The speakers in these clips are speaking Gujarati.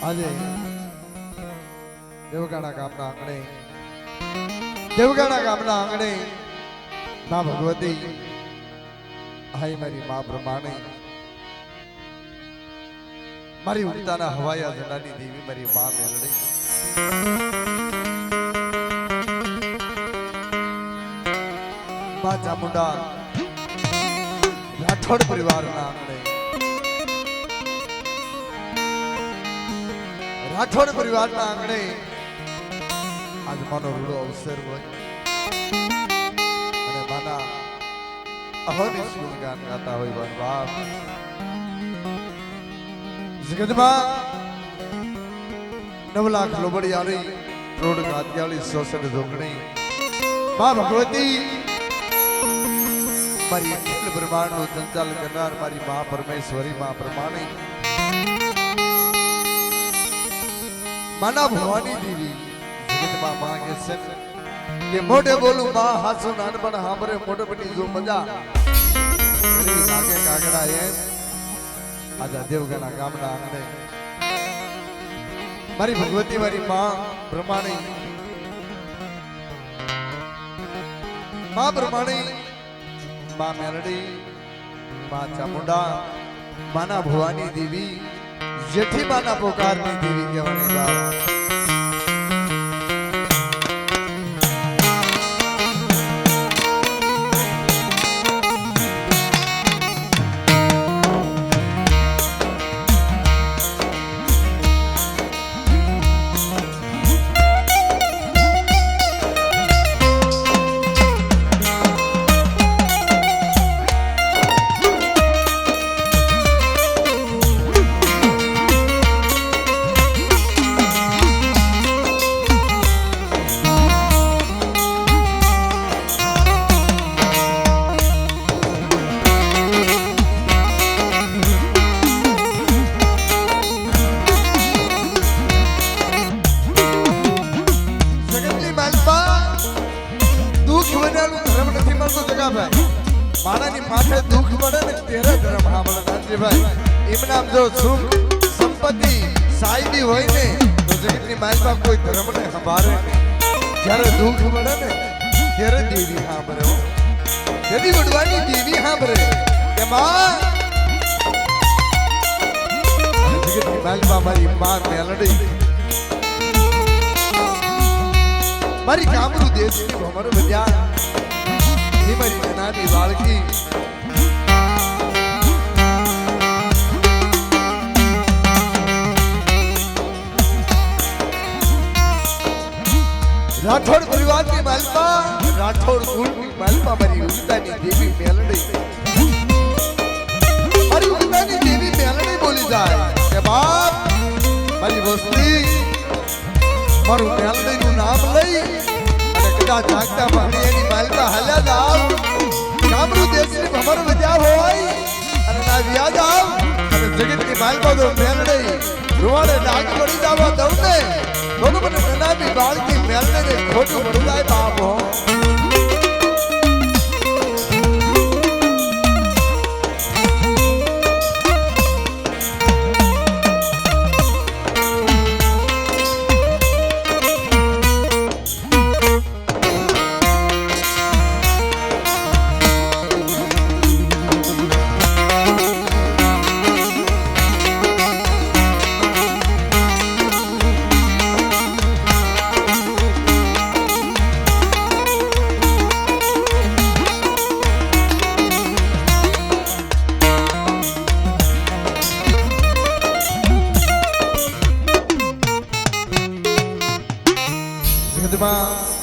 આજે દેવગાણા ગામના આંગણે માં ભગવતી હાય મારી માં બ્રહ્માણી મારી ઉડતાના હવાયા જડાની દેવી મારી માં મેલડી માં ચામુંડા રાઠોડ પરિવારના આંગણે રાઠોડ પરિવારના આંગણે આજ માનો રૂડો અવસર હોય અને માના અહોની ગુણગાન ગાતા હોય બાપ જગતમાં 9 લાખ લોબડિયાળી રોડ ગાત્યાળી 66 ઢોકણી માં ભગવતી મારી અખિલ બ્રહ્માંડનું સંચાલન કરનાર મારી માં પરમેશ્વરી માં પ્રમાણી માના ભવાની દેવી જગતમાં માં કે છે કે મોઢે બોલું માં હાસુ નાનપણ હાંભરે મોઢે બની જો મજા લાગે કાગડા એમ આજા દેવગાણા ગામના આંગણે મારી ભગવતી મારી માં બ્રહ્માણી માં મેલડી માં ચામુંડા માના ભવાની દેવી જેઠી માના પોકારની દેવી કહેવાની વાત માણાની માથે દુઃખ પડે ને તેરે ધર્મ હામળ નાનજીભાઈ એમ નામ જો સુખ સંપત્તિ સાઈબી હોય ને તો જગતની માલમાં કોઈ ધર્મને સંભાળે નહીં જ્યારે દુઃખ પડે ને ત્યારે દેવી સાંભળે દેવી વડવાની દેવી સાંભળે કે માં જગતની માલમાં મારી માં મેલડી મારી કામરૂ દેશની ભમર વધ્યા મારી નાની બાળકી રાઠોડ પરિવારની માલમાં રાઠોડ કુળની માલમાં મારી ઉગતાની દેવી મેલડી મારી ઉગતાની દેવી મેલડી બોલી જાય કે બાપ મારી વસ્તી મારું મેલડીનું નામ લઈ કદાચ જાગતા પાણી એની માલમાં હાલ્યા જાવ કામરૂ દેશની ભમર વધ્યા હોય અને ના વ્યાજ આવ અને જગતની માલમાં તો મેલડી રૂવાડે ડાક પડી જવા દઉં ને તો મને નનામી બાળકી મેલડીને ખોટું પડી જાય બાપો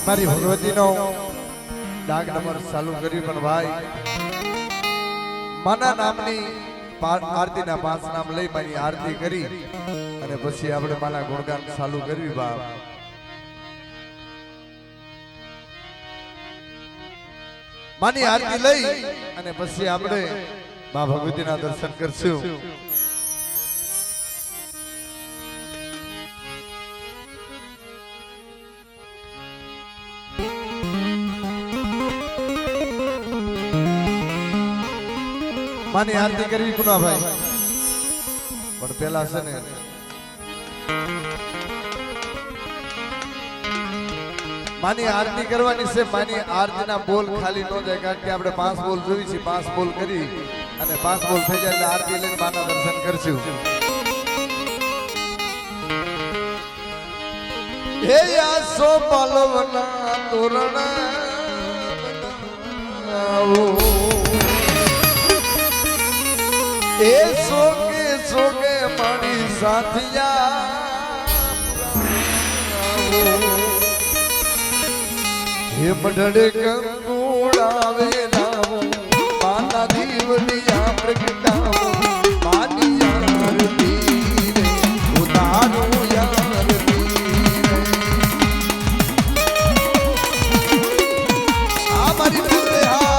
મારી ભગવતીનો ડાક નંબર ચાલુ કર્યું પણ ભાઈ માના નામની આરતીના 5 નામ લઈ મારી આરતી કરી અને પછી આપણે માના ગુણગાન ચાલુ કર્યું બાપ માની આરતી લઈ અને પછી આપણે માં ભગવતીના દર્શન કરશું માની આરતી કરવી પુના ભાઈ પણ પેલા છે ને માની આરતી કરવાની છે. માની આરતીના બોલ ખાલી ન જાય, કારણ કે આપણે 5 બોલ જોઈ છે. 5 બોલ કરી અને 5 બોલ થઈ જાય એટલે આરતી લઈને માના દર્શન કરશું. હે આસો પાલવના તોરણ એ સોગે મારી સાથિયા હે મઢડે કંકુડાવે નામ માના દીવડિયા પ્રગટાવો માની આરતી રે ઉતારું આરતી રે આ મારી બોલે હા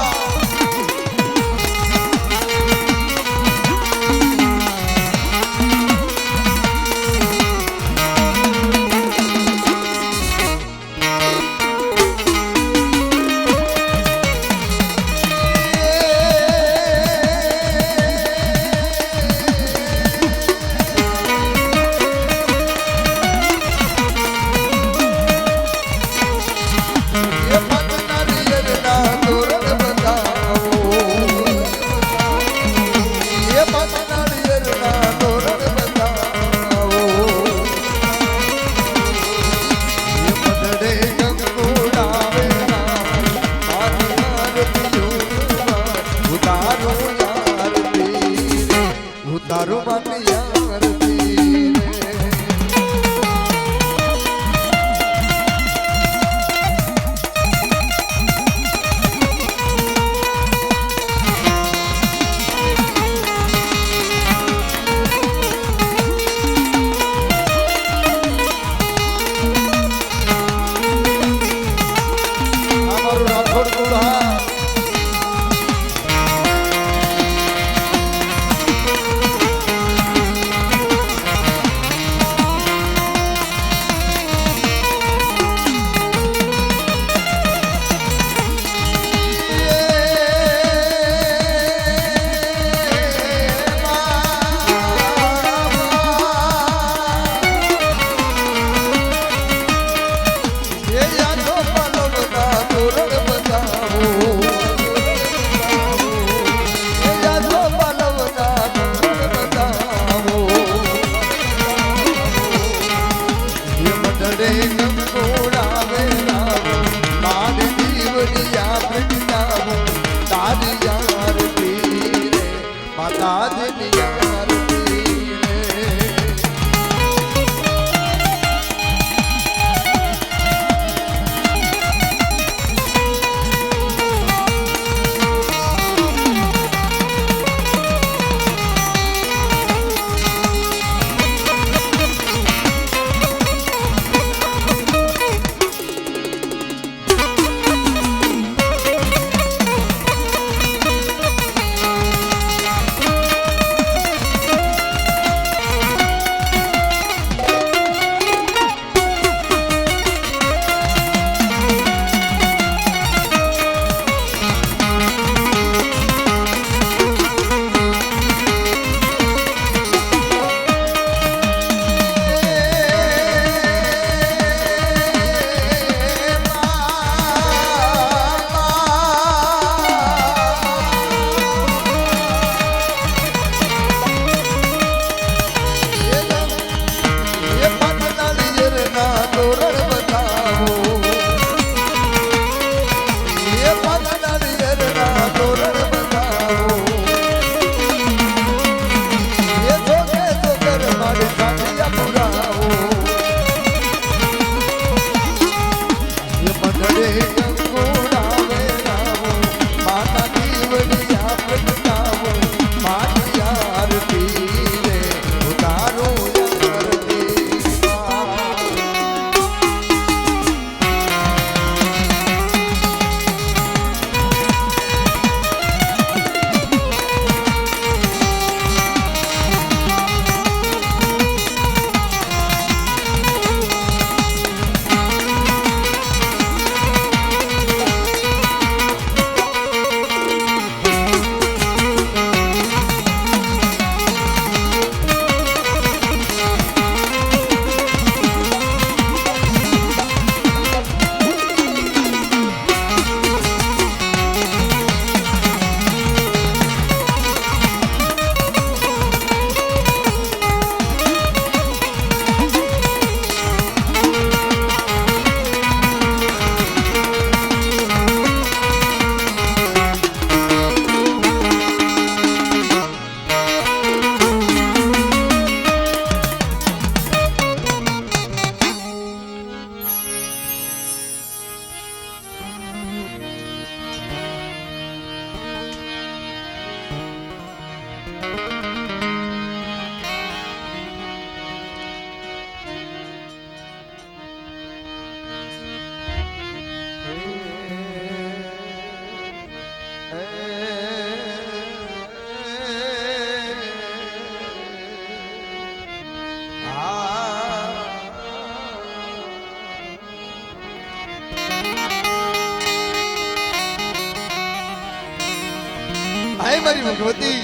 મારી ભગવતી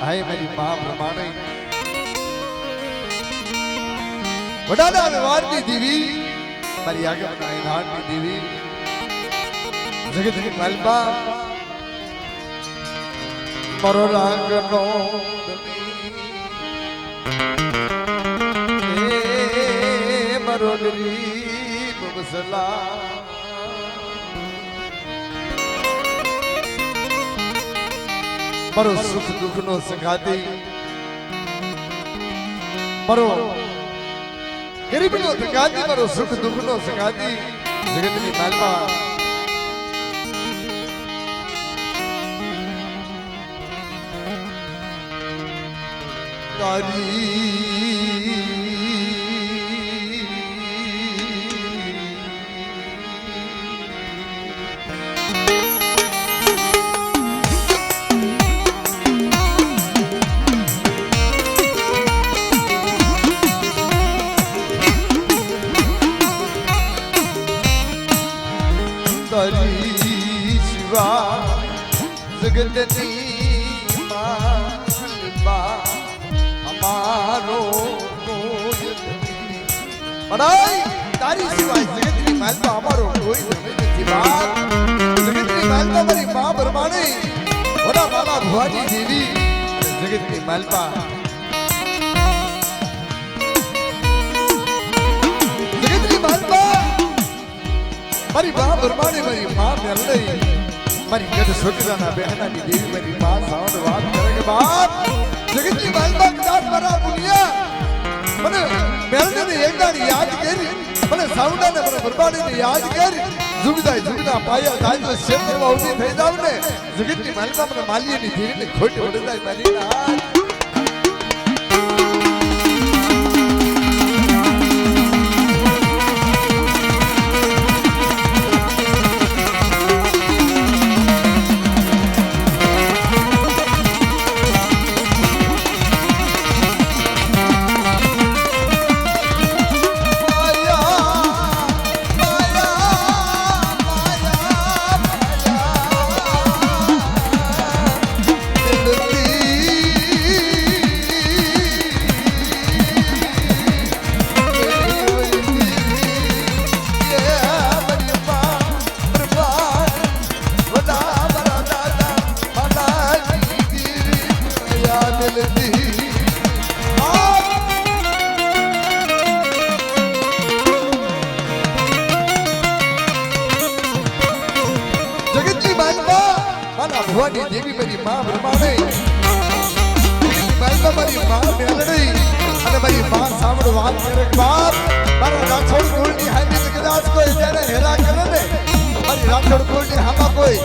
હાય મારી મા પ્રમાણે વડાના વ્યવહારની દેવી મારી આગમના એનાની દેવી જગતની માલપા મારો રાગનો મારો ગરીબ મસલા મારો સુખ દુઃખ નો સંગાતી મારો ગરીબ નો સંગાતી મારો સુખ દુઃખ નો સંગાતી જગતની માલમાં તારી શિવા જગતની માલપા અમારો કોઈ નથી બડાઈ તારી સિવાય જગતની માલપા અમારો કોઈ નથી બાપ જગતની માલપા મારી મા બરમાણી ઓલા બાબા ભુવાની દેવી જગતની માલપા જગતની માલપા મારી મા બરમાણી મારી મા મેલડી મારી ગઢ છોકરાના બહેનાની દેવી મારી મા સાવડ વાત કરે કે બાપ જગતની માલપા કદાચ મારા પુનિયા મને મેલડીને એકદાની યાદ કરી મને સાવડાને મને બરબાડીને યાદ કરી જુગના પાયા થાય તો ક્ષેત્રમાં ઊભી થઈ જાવ ને જગતની માલપા મને માલીની દેવીને ખોટ વડે જાય મારી નાથ ભવાની દેવી મારી મા બ્રહ્માણી મારી મા મેલડી અને મારી મા સાંભળ વાત કરે બાપ મારા રાઠોડ કુળની હાથી કદાચ કોઈ જ્યારે હેરા કરે ને મારી રાઠોડ કુળની હામાં કોઈ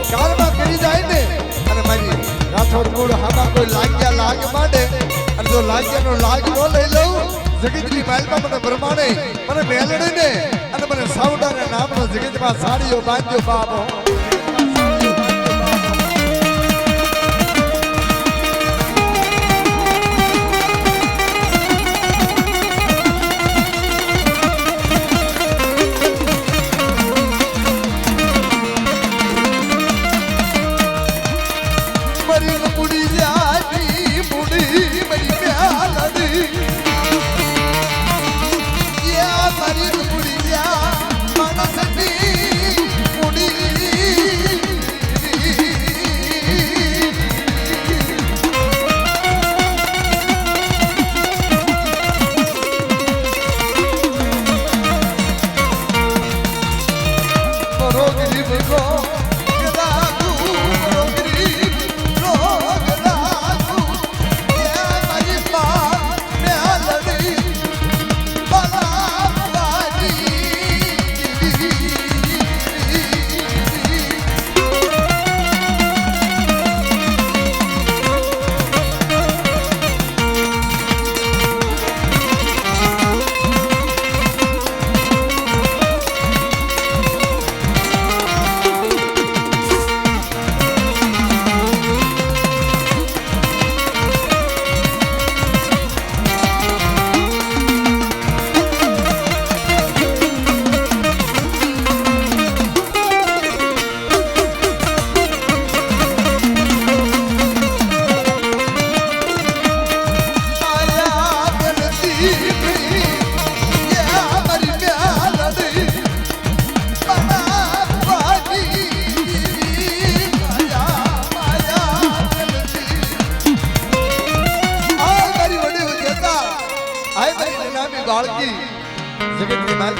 કારમાં કરી જાય ને અને મારી રાઠોડ કુળ હામાં કોઈ લાગ્યા લાગ માંડે અને જો લાગ્યાનો લાગ ન લઈ લઉં જગતની માલમાં મને બ્રહ્માણી મને મેલડી ને અને મને સાવડાના નામનો જગતમાં સાડીઓ બાંધ્યો બાપો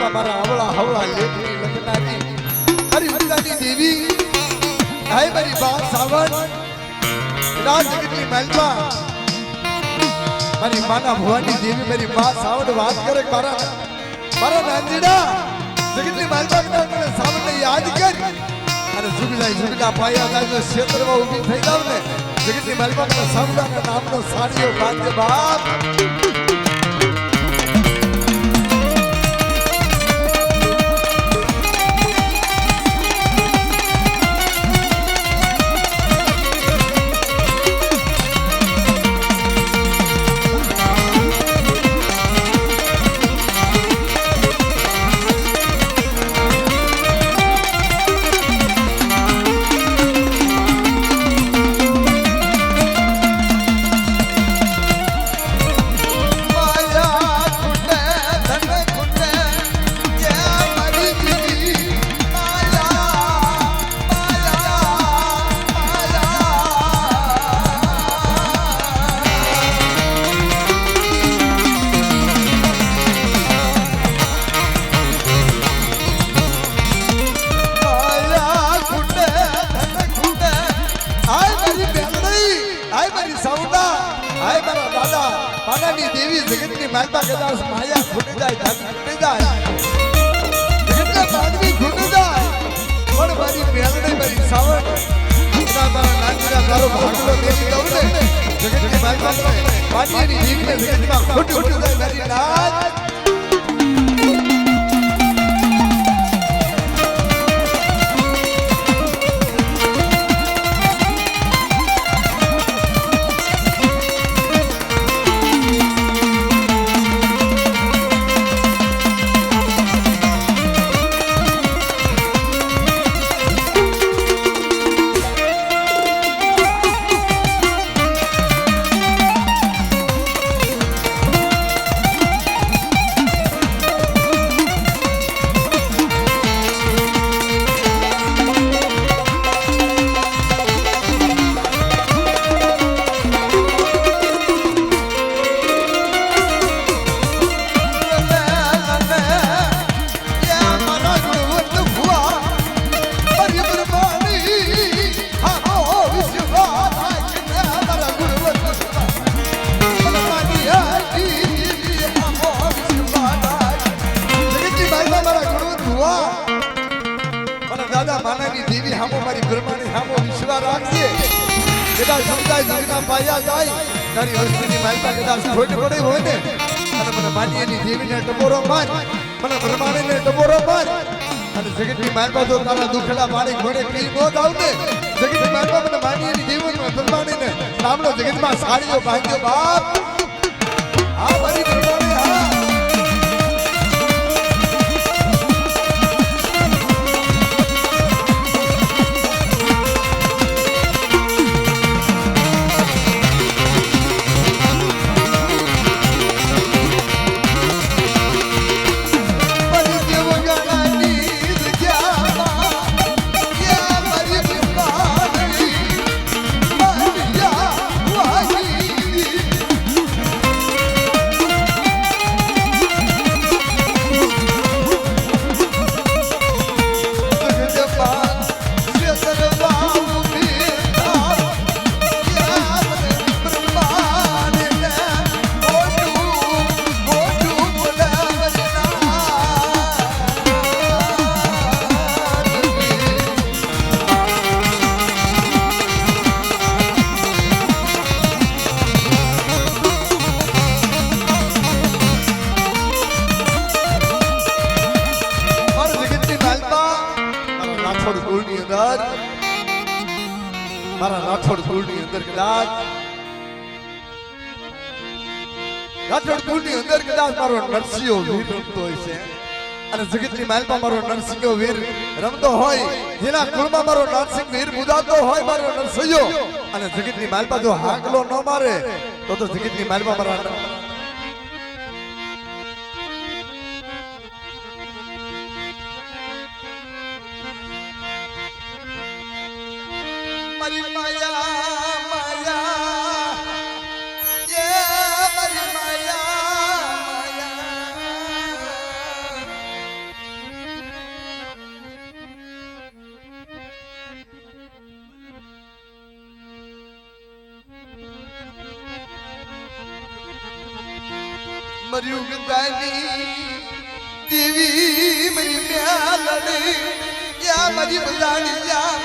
એવા મારા હવળા હવળા લેખની લખનારી મારી ઉતાની દેવી હાય મારી બા સાવણ રાજ જગતની મહેલમાં મારી માના ભવાની દેવી મારી બા સાવણ વાત કરે મારા નાંદીડા જગતની મહેલમાં મને સાવણને યાદ કરી અને સુગલા પાયા દાજો ક્ષેત્રમાં ઊભી થઈ જાવ ને જગતની મહેલમાં મને સાવડાના નામનો સાડીઓ બાંધે બાપ દેવી જગતની માતા કદાચ માયા ખૂટી જાય ખૂટી જાય જગતના માનવી ખૂટી જાય પણ મારી મેલડી મારી સાવણ મારા નાનીના તારો ભાગલો દેવી દઉં ને જગતની માતા પાટીની જીભને જગતમાં ખૂટી જાય મારી નાથ માનાની દેવી હામો મારી બ્રહ્માની હામો વિશ્વાસ રાખજે કદાચ સમજાય જગના પાયા જાય તારી હસ્તીની માલપા કદાચ ખોટ પડે હોય ને અને મને માનીની દેવીને ટપોરો માર મને બ્રહ્માણીને ટપોરો માર અને જગતની માલપા જો તારા દુખડા પાણી ઘોડે પી મોત આવને જગતની માલપા મને માનીની દેવીને બ્રહ્માણીને નામનો જગતમાં સાડીઓ બાંધ્યો બાપ આ મારી બ્રહ્માણી હા મારા રાઠોડ કુળની અંદર કદાચ મારો નરસિંહો વીર રમતો હોય છે અને જગતની માલમાં મારો નરસિંહો વીર રમતો હોય જેના કુળમાં મારો નરસિંહ વીર મુદાતો હોય મારો નરસિંહો અને જગતની માલમાં જો હાકલો ન મારે તો જગતની માલમાં મારા મારી માયા માયા મર્યું ગંગાની દેવી મરી મ્યાલડી યા મરી બલાણી યા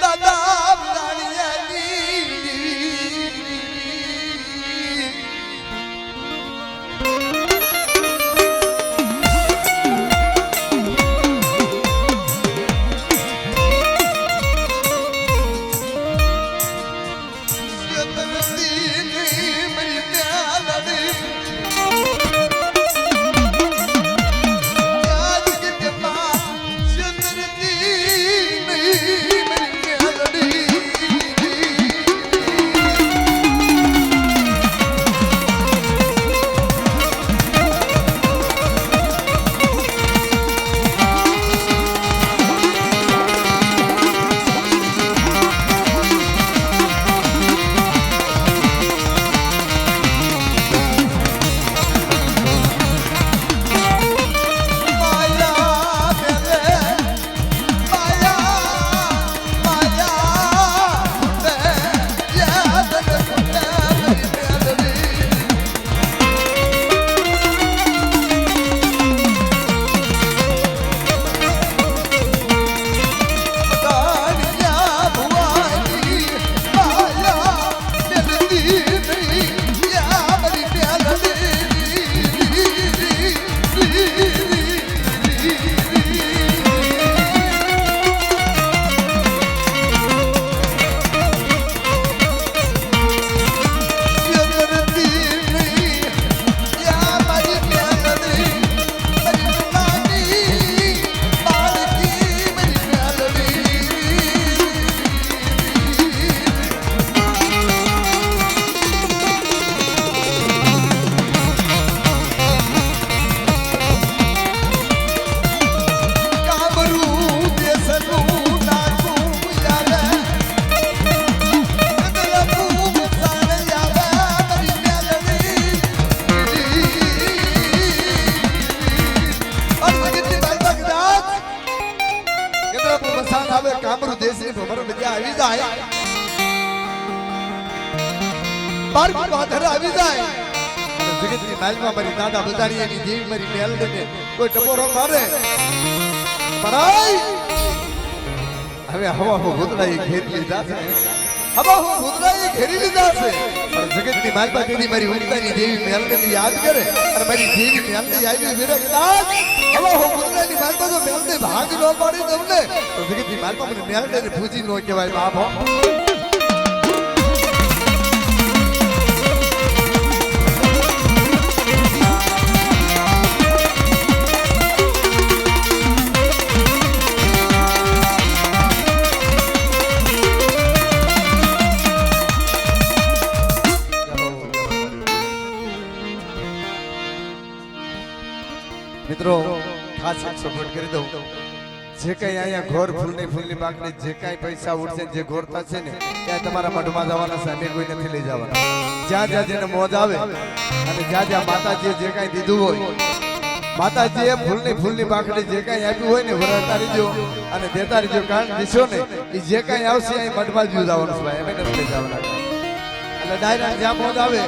દાદા બલાણી કામરૂ દેશની ભમર મજા આવી જાય બાર બાધર આવી જાય જગતની માલમાં મારી દાદા બધાની એની દેવી મારી મેલડીને કોઈ ટપોરો મારે પરાઈ હવે હવા હો ભૂતરાએ ઘેરી લીધા છે હવા હો ભૂતરાએ ઘેરી લીધા છે પણ જગતની માલમાં તેની મારી ઉમતાની દેવી મેલડીને યાદ કરે અને મારી દેવી મેલડી આવી વિરકદાસ હવા હો ભૂતરાની માલમાં જો મેલડી ભાગ ન પાડી તમને તો જગતની માલમાં મને મેલડીને પૂજી ન કહેવાય બાપ મિત્રો ખાસ સપોર્ટ કરી દઉં જે કઈ અહીંયા ઘોર ફૂલની બાકડી જે કઈ પૈસા ઉઠશે જે ઘોરતા છે ને ત્યાં તમારા મઢમાં જવાના છે અમે કોઈ નથી લઈ જવાના જ્યાં જ્યાં જેને મોજ આવે અને જ્યાં જ્યાં માતાજીએ જે કઈ દીધું હોય માતાજીએ ફૂલની બાકડી જે કઈ આપ્યું હોય ને વરતા રહીજો અને દેતા રહીજો કારણ દીશો ને એ જે કઈ આવશે અહીં મઢમાં જ જવાનું છે અમે નથી લઈ જવાના એટલે ડાયરેક્ટ જ્યાં મોજ આવે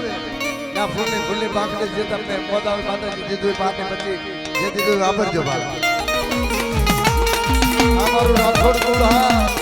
ત્યાં ફૂલની બાકડી જે તમને મોજ આવે માતાજી દીધું પાને પછી જે દીધું વાપરજો બાળા અમારું રાઠોડ કુળ હા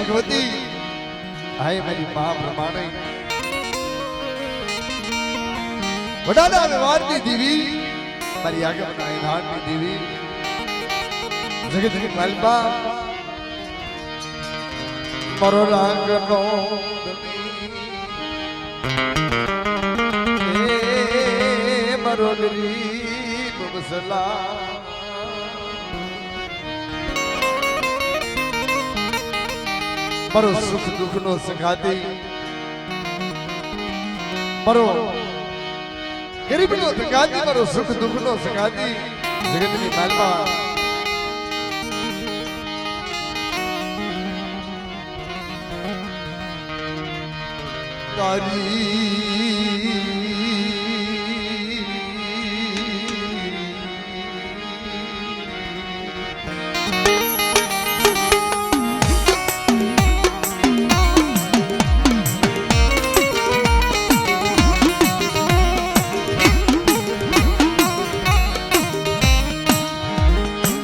ભગવતી હાય મારી મા પ્રમાણે વડાના વ્યવહારની દેવી મારી આગમના એનાની દેવી જગતની માલપા મારો રાગનો મારો ગરીબ બસલા મારો સુખ દુઃખ નો સંગાતી મારો ગરીબ નો સંગાતી મારો સુખ દુઃખ નો સંગાતી જગતની માલપા તારી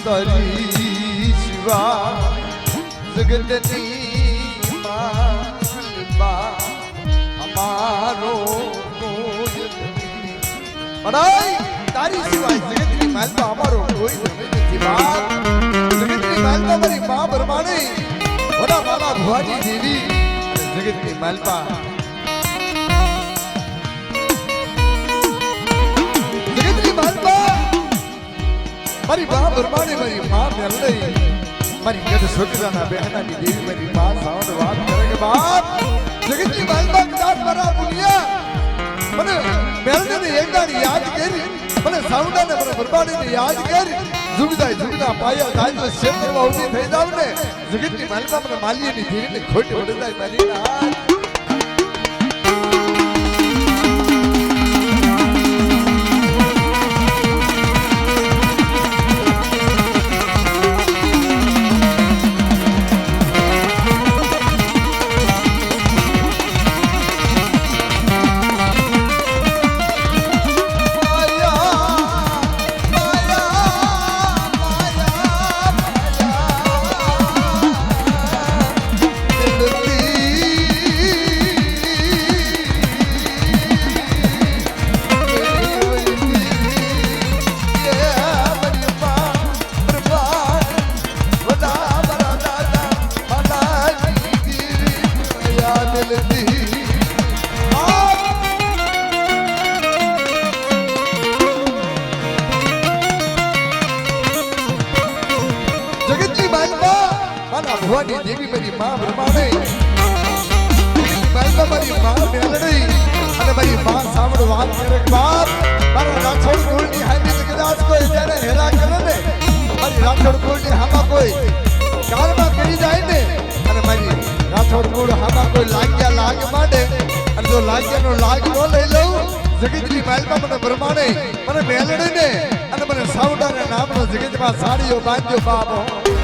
તારી શિવા જગતની માલપા અમારો કોઈ નથી બડાઈ તારી સિવાય જગતની માલપા અમારો કોઈ નથી બાપ જગતની માલપા મારી મા પરમાણી વડા માલા ભવાની દેવી જગતની માલપા જગતની માલપા મારી મા પરમાણી મારી મા મેલડી મારી ગઢ છોકરાના બહેનાની દેવી મારી મા સાવડ વાત કરે કે બાપ જગતની માલપા કદાચ મારા દુનિયા મને મેલડીને એકદાની યાદ કરી મને સાવડાને મને પરમાણીને યાદ કરી જુગદા પાયા તાજો ક્ષેત્રમાં ઊભી થઈ જાવ ને જગતની માલપા મને માલીની ધીરીને ખોટી વડદાય મારી ના ભવાની દેવી મારી મા પ્રમાણે મારી મા મેલડી અને મારી મા સાવડ વાત કરે બાપ મારા રાઠોડ કુળની હામી કદાચ કોઈ જ્યારે હેરા કરે ને મારી રાઠોડ કુળની હામા કોઈ કારમાં કરી જાય ને અને મારી રાઠોડ કુળ હામા કોઈ લાગ્યા લાગ માંડે અને જો લાગ્યાનો લાગ ન લઈ લઉં જગતની માલપા મને પ્રમાણે મને મેલડીને અને મને સાવડાના નામનો જગતમાં સાડીઓ બાંધ્યો બાપ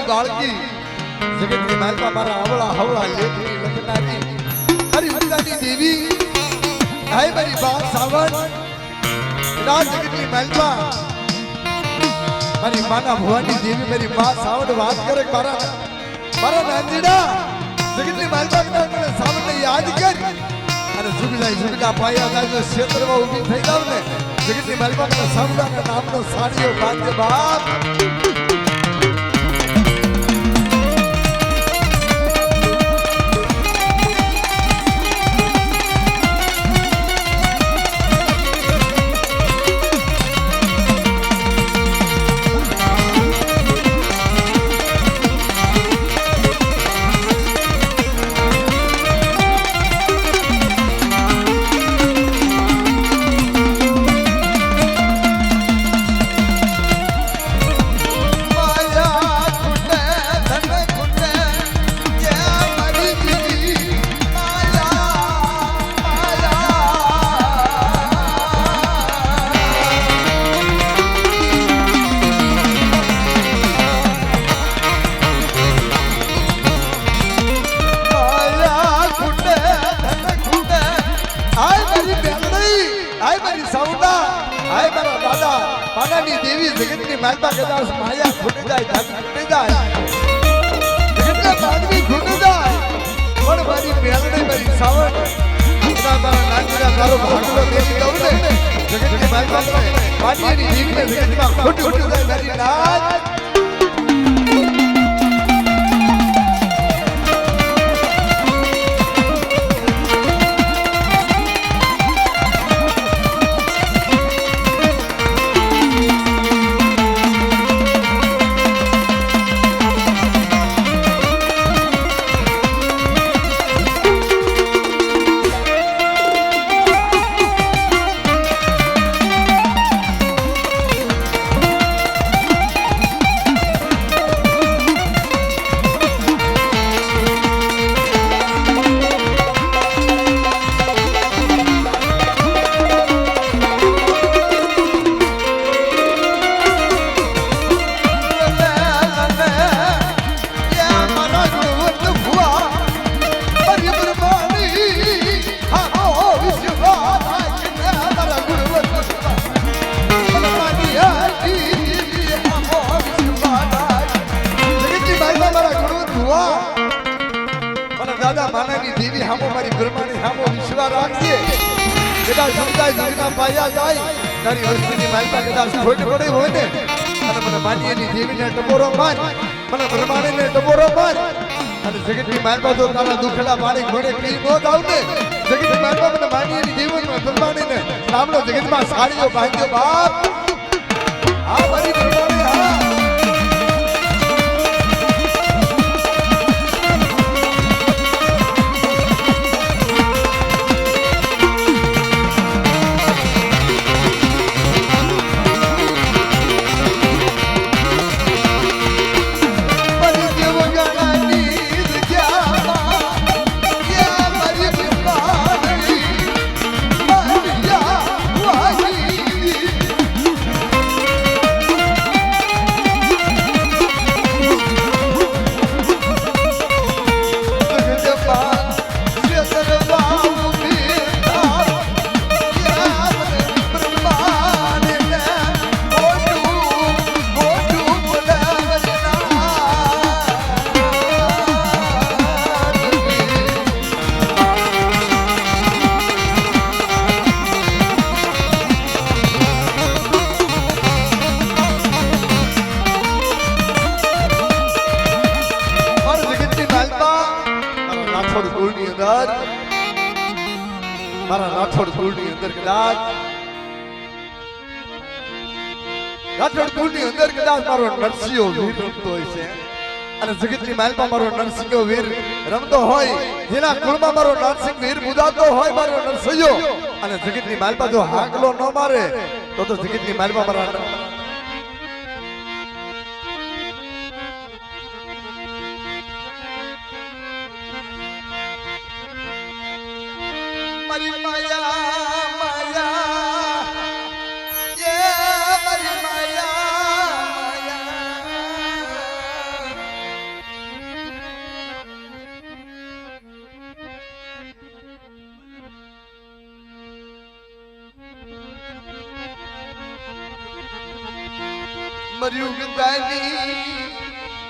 બાળકી જગતની માલપા મારા હવળા હવળા લેખની લખનારી મારી માતાની દેવી હાય મારી બા સાવણ રાજ જગતની માલપા મારી માના ભવાની દેવી મારી બા સાવણ વાત કરે મારા નાંદીડા જગતની માલપા મને સાવણને યાદ કરી અને જુગલા પાયા જાય ક્ષેત્રમાં ઊભી થઈ જાવ ને જગતની માલપા મને સાવડાના નામનો સાડીઓ બાંધે બાપ દેવી જગતની માલપા કદાચ માયા ખૂટી જાય ખૂટી જાય જગતના માનવી ખૂટી જાય પણ મારી મેલડી મારી સાવણ તારા નાનીના તારો ભાગલો દેવી દઉં ને જગતની માલપા માનવીની જીવને જગતમાં ખૂટી જાય મારી નાથ માનાની દેવી હામો મારી બ્રહ્માની હામો વિશ્વાસ રાખજે કદાચ સમજાય જગના પાયા જાય તારી વસ્તુની માલપા કદાચ ખોટ પડે હોય ને અને મને માનીની દેવીને ટપોરો માર મને બ્રહ્માણીને ટપોરો માર અને જગતની માલપા તો તારા દુખડા પાણી ઘોડે પી નો દાવ ને જગતની માલપા મને માનીની દેવીને બ્રહ્માણીને નામનો જગતમાં સાડીઓ બાંધ્યો બાપ આ મારી બ્રહ્માણી હા મારા રાઠોડ કુળની અંદર કદાચ મારો નરસિંહો વીર રમતો હોય છે અને જગતની માલપા મારો નરસિંહો વીર રમતો હોય જેના કુળમાં મારો નરસિંહ વીર મુદાતો હોય મારો નરસિંહો અને જગતની માલપા જો હાકલો ન મારે તો જગતની માલપા મારા મારી માયા માયા એ મારી માયા માયા મર્યું ગંગાની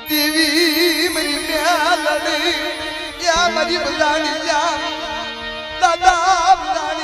દેવી મરી મ્યાલડી યા મરી બલાણી યા દાદા બલાણી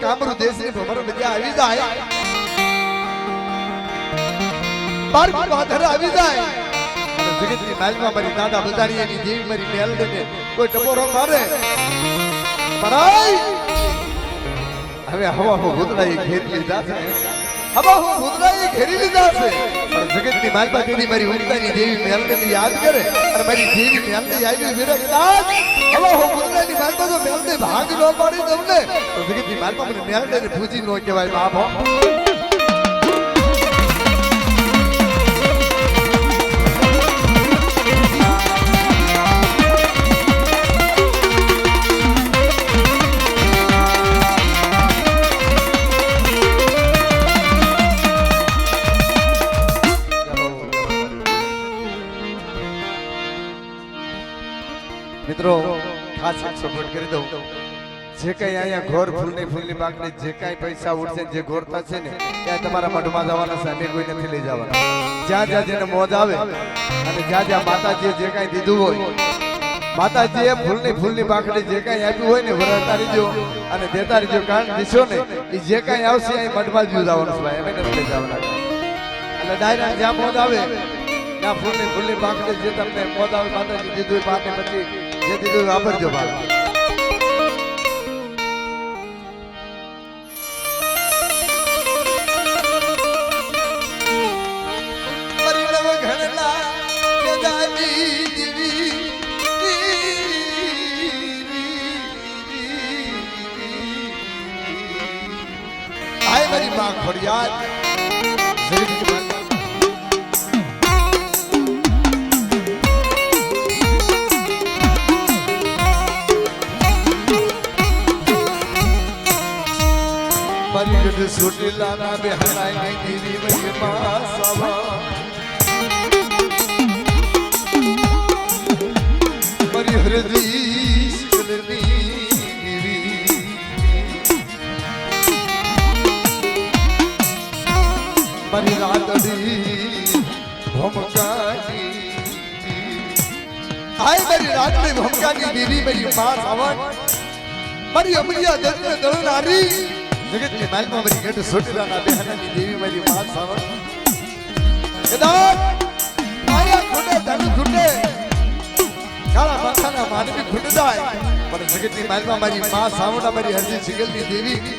કામરૂ દેશની ભમર મજા આવી જાય બાર બાધર આવી જાય અને જગતની માલમાં મારી દાદા બજારી એની દેવી મારી મેલડીને કોઈ ટપોરો મારે પરાઈ હવે હવા હો ભૂતરાએ ઘેરી લીધા છે હવા હો ભૂતરાએ ઘેરી લીધા છે પણ જગતની માલમાં તેની મારી ઉમતાની દેવી મેલડીને યાદ કરે અને મારી દેવી મેલડી આવી વિરકદાસ હવા હો ભૂતરાની માલમાં તો મેલડી ભાગ ન પાડી દઉં ને તો જગતની માલમાં મને મેલડીને પૂજી ન કહેવાય બાપ મિત્રો ખાસ સપોર્ટ કરી દઉં જે કઈ અહીંયા ઘોર ફૂલની બાકડી જે કઈ પૈસા ઉઠશે જે ઘોરતા છે ને ત્યાં તમારા મઠમાં જવાના છે અમે કોઈ નથી લઈ જવાના જ્યાં જ્યાં જેને મોજ આવે અને જ્યાં જ્યાં માતાજીએ જે કઈ દીધું હોય માતાજીએ ફૂલની બાકડી જે કઈ આપ્યું હોય ને વરતા રહીજો અને દેતા રહીજો કારણ દીશો ને એ જે કઈ આવશે અહીં મઠમાં જ જવાનું છે અમે નથી લઈ જવાના એટલે ડાયરેક્ટ જ્યાં મોજ આવે ત્યાં ફૂલની બાકડી જે તમને મોજ આવે માતાજી દીધું પાને પછી જે દીધું વાપરજો બાળક મારી માં ફરિયાદ મારી ગઢ સુટીલા ના બેહનાઈ ગીરી વઈ માં સવા મારી હૃદય મારી રાતડી ભમકાની આય મારી રાતડી ભમકાની દેવી મારી માં સાવણ મારી અમરિયા દર્દ દળનારી જગતની માલમાં મારી ગઢ સોટીલાના બેહનાની દેવી મારી માં સાવણ કદાચ આયા ખોટે ધન ખૂટે માનવી ખૂટ જાય પણ જગતની માલમાં મારી માં સાવડા મારી હરજી સિગલની દેવી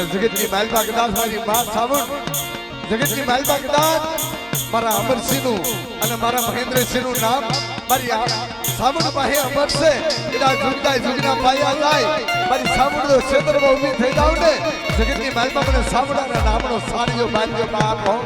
જગતની માલપા કદાચ મારી માં સાવણ જગતની માલપા કદાચ મારા અમરસિંહ નું અને મારા મહેન્દ્રસિંહ નું નામ મારી સાવણ પાસે અમર છે કદાચ જુગતા જુગના પાયા જાય મારી સાવણ નો ક્ષેત્રમાં ઊભી થઈ જાવ ને જગતની માલપા મને સાવડાના નામનો સારીઓ બાંધ્યો બાપ હો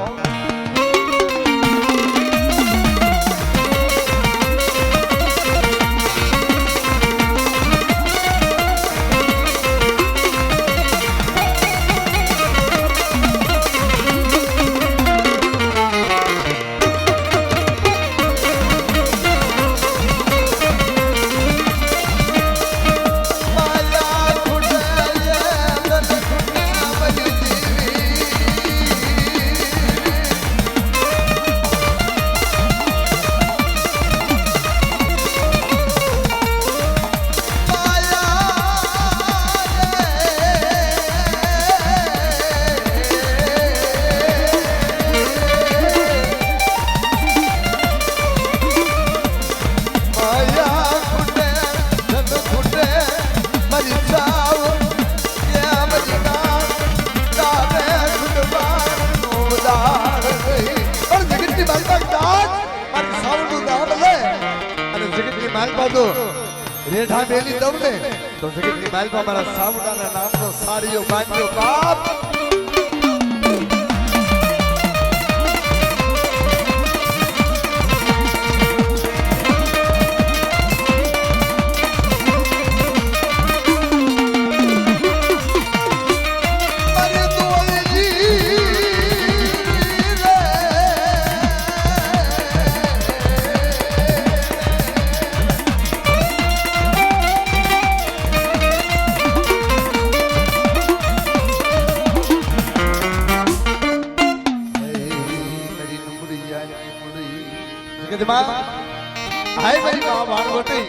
રેઠા મેલી દઉં ને તો જગતની માલપા મારા સાવડાના નામનો સારીઓ બાંધ્યો બાપ જગતમાં હાય મારી મા વાણવટી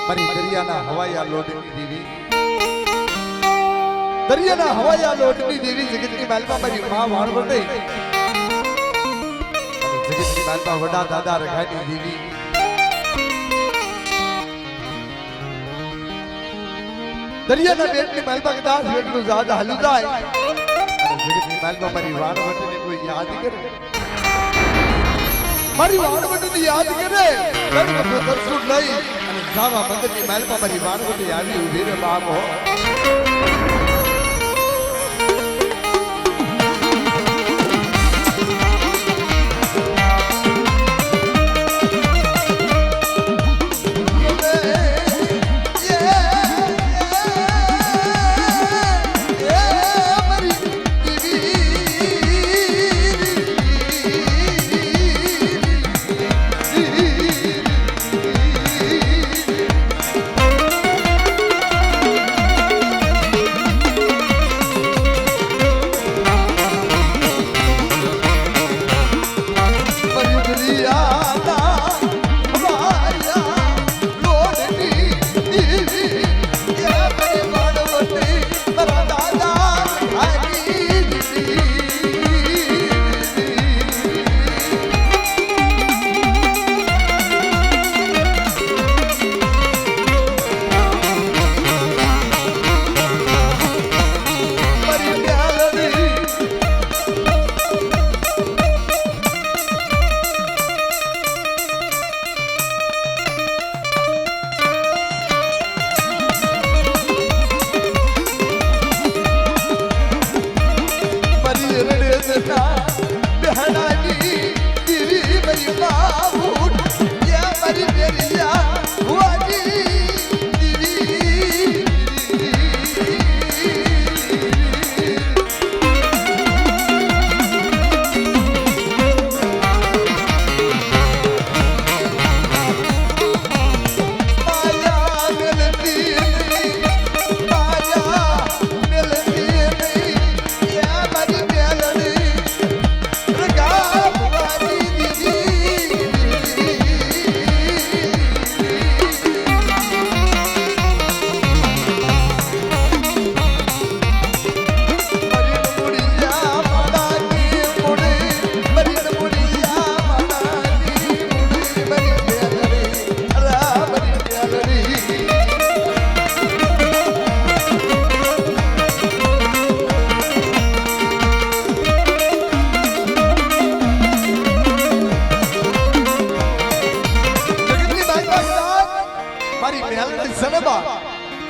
મારી દરિયાના હવાયા લોટની દેવી દરિયાના હવાયા લોટની દેવી જગતની માલપા મારી મા વાણવટી જગતની માલપા વડા દાદા રખાની દેવી દરિયાના બેટની માલપા કદાચ એટલું જ્યાદા હાલું જાય જગતની માલપા મારી વાણવટીને કોઈ યાદ કરે મારી વાણવટીને યાદ કરે ગણપતિ દર્શન લઈ અને જાવા મંદિરની માલપા મારી વાણવટી આવી ઉભી રે બાપ હો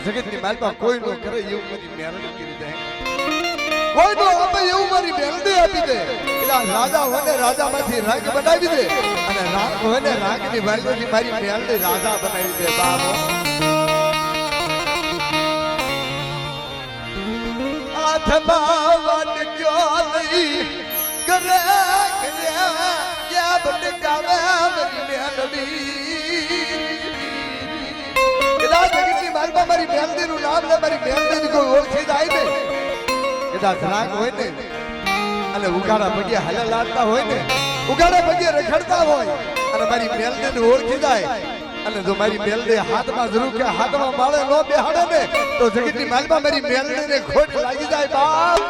જગતની માલપા કોઈ નો કરે એવું મારી મેરડી કરી દે કોઈ નો આપે એવું મારી મેરડી આપી દે એટલે રાજા હોય રાજામાંથી રાગ બનાવી દે અને રાગ હોય રાગની વાલથી મારી મેરડી રાજા બનાવી દે બાબો આથમા વાટક્યો લઈ કરે યા બટકાવે મારી મેરડી જગતની માલપા મારી મેલડી નું નામ લે મારી મેલડી કોઈ ઓળખી જાય ને કદાચ રાગ હોય ને અને ઉગાડા પગે હાલે લાડતા હોય ને ઉગાડા પગે રખડતા હોય અને મારી મેલડી ને ઓળખી જાય અને જો મારી મેલડી હાથમાં જરૂર કે હાથમાં માળે નો બેહાડે ને તો જગતની માલપા મારી મેલડી ને ખોટ લાગી જાય બાપ